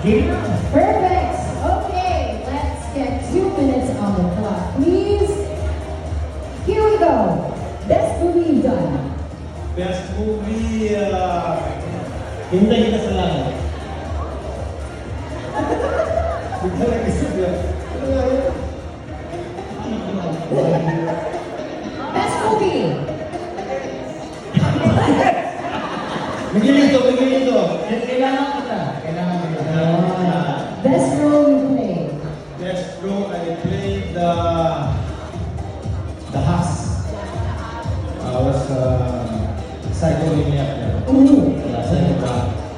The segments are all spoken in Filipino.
Game na. Perfect. Okay, let's get 2 minutes on the clock, please. Here we go. Best movie you've done. Best movie, Hintay Kita sa Langit. Bigla lang isip yan. Ano nga yun? Best movie. Miguelito, Miguelito. Kailangan kita. Kailangan kita. Best role you played. Best role, I played the Haas. I was psychomaniac there. Ooh.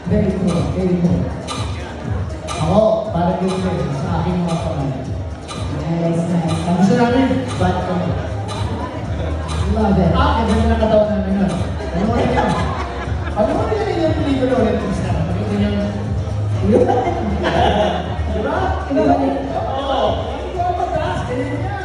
Very cool. Very cool. Ako, para yung sa aking mga pangalan. Nice, nice. Ang gusto namin, bad kami. Love it. Ganda na nakataon namin nun. Ano mo rin yan? Ano mo rin yan yung pelikula ulit yung isa? Pakita niyo. Diba? Diba? Iba ba rin? Oo. Hindi ko mataas. Ganyan niya.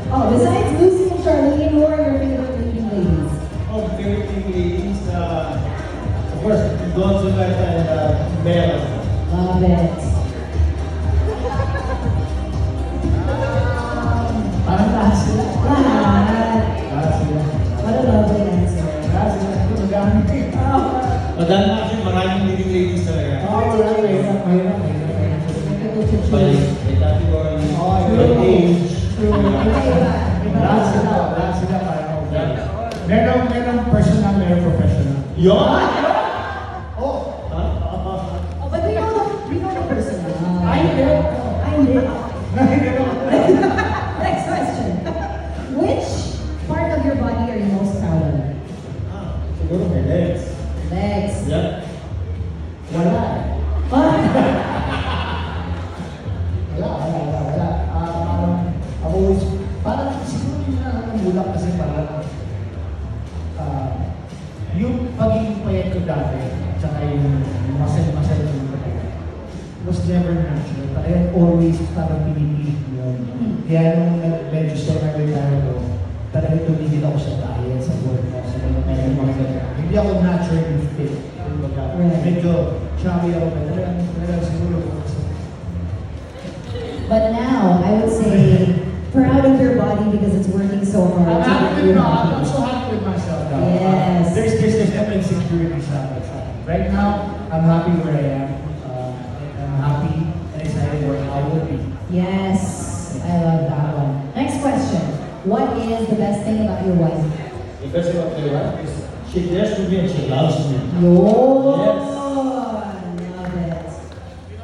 Oh, besides Lucy and Charlene, who are your favorite leading ladies? Oh, favorite ladies, of course, Don Zuleta and Bella. Love it. Parang taas sila. Lahat. Taas sila. What a lovely answer. Taas sila. Ito magamit eh. Madami na kasi maraming leading ladies talaga. Oo, wala. Mahirap. May category, may age. Lahat sila parang merong personal, merong professional. Yun! Oh! Oh, but we know the person. Ay, hindi. I did. Next question. Which part of your body are you most proud of? Siguro may legs. Legs. Yeah. Wala. Ah, Wala. I've always, parang siguro yun na bulak kasi parang yung pagiging payat ko dati, tsaka yung muscle yung was never natural. But I have always parang pinipilit yun. Kaya nung medyo semi-retire ko, talagang tumigil ako sa diet, sa workout, sa mga ganyan. Hindi ako naturally fit. Kumbaga, medyo chubby ako, pero talagang siguro. but now, I would say, proud of your body because it's working so hard. I'm to happy get with you myself. happy. I'm so happy with myself now. Yes. There's no insecurity sa akin. Right now, I'm happy where I am. I'm happy and excited where I will be. Yes, I love that one. Next question. What is the best thing about your wife? The best thing about my wife is she cares for me and she loves me. Yo! Yes. Love it.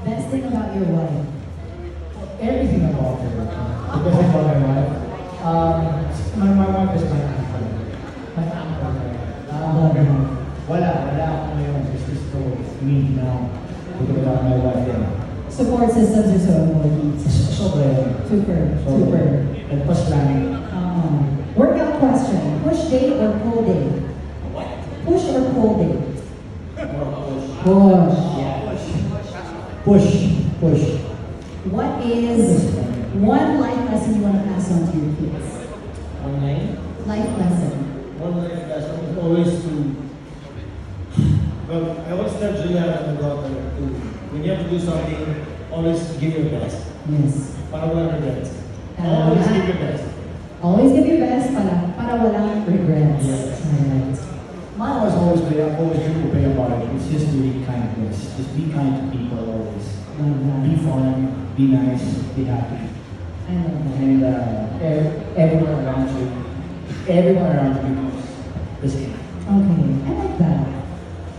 Best thing about your wife? Everything about her. The best thing about my wife. My wife is my anchor. My anchor. Wala ako ngayon. This is so me now. Because without my wife then. Support systems are so important. Sobra yun. Super. Nagpas lang. Workout question. Push day or pull day? What? Push or pull day? More push. Push. What is one life lesson you want to pass on to your kids? Online. Life lesson. One life lesson is always to. Well, I always tell Julia and my daughter to, when you have to do something, always give your best. Yes. Para walang regrets. Tama. Always give your best. Always give your best para walang regrets. Yes. Alright. Mine was always been, I've always been obey about it. It's just doing kindness. Just be kind to people always. Love that. Be fun, be nice, be happy. I love that. And everyone around you knows the same. Okay, I like that.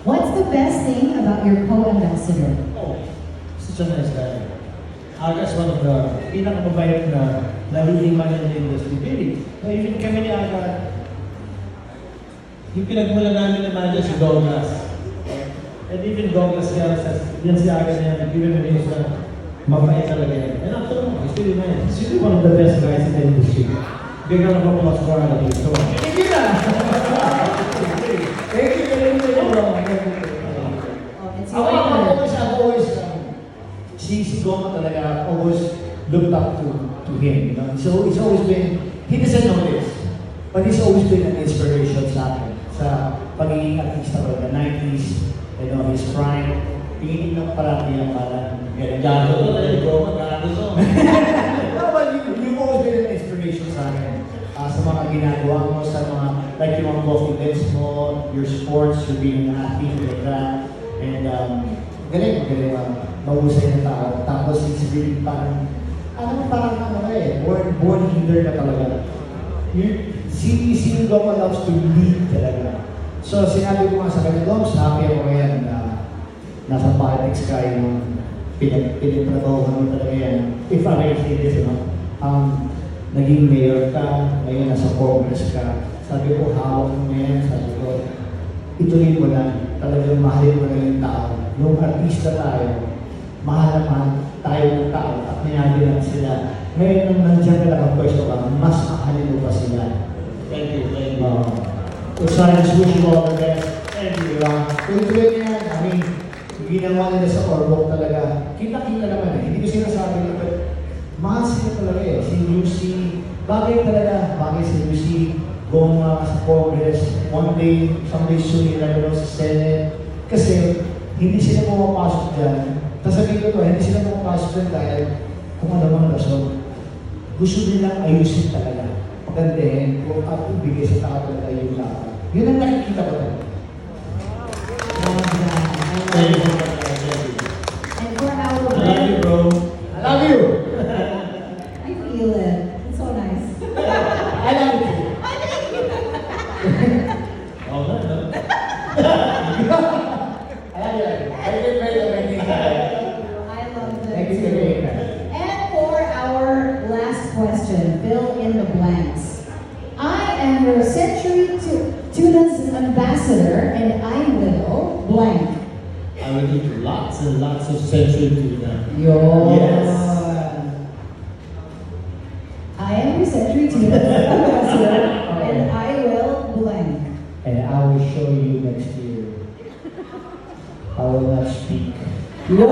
What's the best thing about your co-ambassador? Oh, such a nice guy. Aga's one of the pinakamabait na naliliman in the industry. Really. Even kami ni Aga, yung pinagmula namin naman niya si Douglas. And even Douglas yan si Aga na yan, nag-given na rin sa mabait talaga yan. And after all, he's really nice. He's really one of the best guys in the industry. Big round of applause for Aga. So, Thank you na! Thank you very much. Oh, it's your honor. I've always, si Goma talaga, I've always looked up to him. You know? So it's always been, he doesn't know this, but he's always been an inspiration sa akin. Sa pagiging artista ko, the 90s, you know, his prime, tingin ng parati ang parang Gago to, let it go, gago to. No, but you've always been an inspiration sa akin. Sa mga ginagawa mo, sa mga, like yung mga golf events mo, your sports, you're being an athlete, like that. And galing, mahusay na tao. Tapos it's really parang born leader na talaga. Si Doma loves to lead talaga. So sinabi ko nga sa kanya, Doms, happy ako ngayon na nasa politics ka yung pinagtrabahuhan mo talaga yan. If I may say this, naging mayor ka, ngayon nasa Congress ka. Sabi ko, hawak mo yan. Sabi ko, ituloy mo lang. Talagang mahalin mo lang yung tao. Nung artista tayo, mahal naman tayo ng tao at mayali lang sila. Ngayon nung nandiyan ka lang ang pwesto ka, mas mahalin mo pa sila. Thank you, thank you. So I just wish you all the best. Thank you. Tuloy-tuloy niya yan. I mean, ginawa nila sa Ormoc talaga. Kita-kita naman eh. Hindi ko sinasabi nito, but mahal sila talaga eh. Si Lucy, bagay talaga. Bagay si Lucy, goma sa Congress. One day, someday soon, ilalaro sa Senate. Kasi, hindi sila pumapasok dyan. Tapos sabihin ko to, hindi sila pumapasok dyan dahil kung ano mang rason. Gusto nilang ayusin talaga. Pagandahin, kung at ibigay sa tao talaga yung lahat. Yun ang nakikita ko talaga. Thank you so much, thank you. And for our I love you, bro. I love you! I feel it. It's so nice. I love you! Oh, no, no. I love you! I did very well. I love Thank it you, too. Karina. And for our last question, fill in the blanks. I am your Century Tuna's ambassador, and I will blank. I will eat lots and lots of century tuna. Yes. I am your Century Tuna's ambassador, and I will blank. And I will show you next year. I will not speak. Yo.